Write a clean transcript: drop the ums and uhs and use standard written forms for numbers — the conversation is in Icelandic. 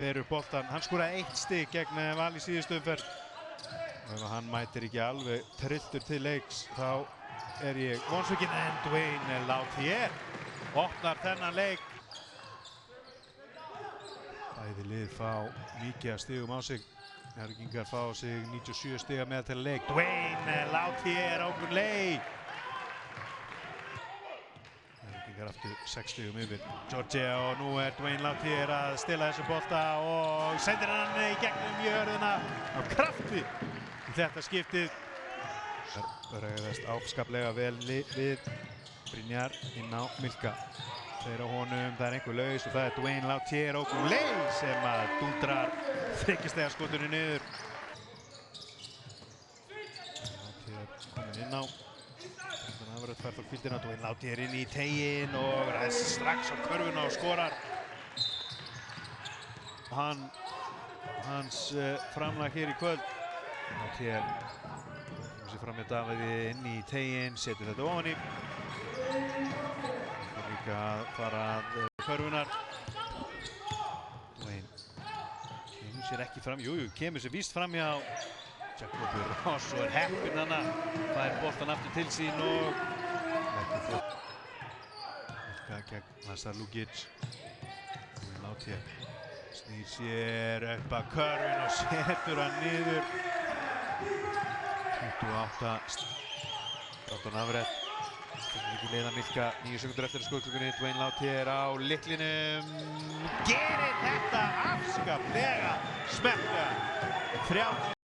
Berur boltan, hann skoraði 1 stig gegn Val í síðustu umferð. Og ef hann mætir ekki alveg trilltur til leiks, þá er ég vonsvikinn, en Dwayne Lautier opnar þennan leik. Bæði lið fá mikið af stigum á sig. Njarðvíkingar fá sig 97 stiga meðal leik. Dwayne Lautier ákveður leik. Njarðvíkingar aftur 6 stigum yfir Georgia og nú er Dwayne Lautier að stela þessu bolta og sendir hann í gegnum jörðina af krafti í þetta skiptið. Það bregðast afskaplega vel við Brynjar inn á Milka. Þeir á honum, það er einhver laus og það er Dwayne Lautier Ogunleye sem að dúndrar þriggjastiga skotunni niður. Lautier kominn inn á. Þannig að verður þvert á hvíldina. Dwayne Lautier inn í teginn og ræðst strax á körfuna og skorar. Hans framlag hér í kvöld. Lautier kemur sér fram með Davíði inn í teginn, setur þetta ofan í. Líka að fara að körfunar. Dwayne kemur sér ekki fram, kemur sér víst fram hjá Jacobi Ross og er heppinn hana. Fær boltan aftur til sín og leggur flott. Milka gegn Lazar Lugic. Dwayne Lautier snýr sér upp að körfun og setur hann niður. 28 13 afrétt. Finnur ekki leiða Milka, 9 sekundur eftir skotklukkunni. Dwayne Lautier á lyklinum. Gerir þetta afskaplega smekklega.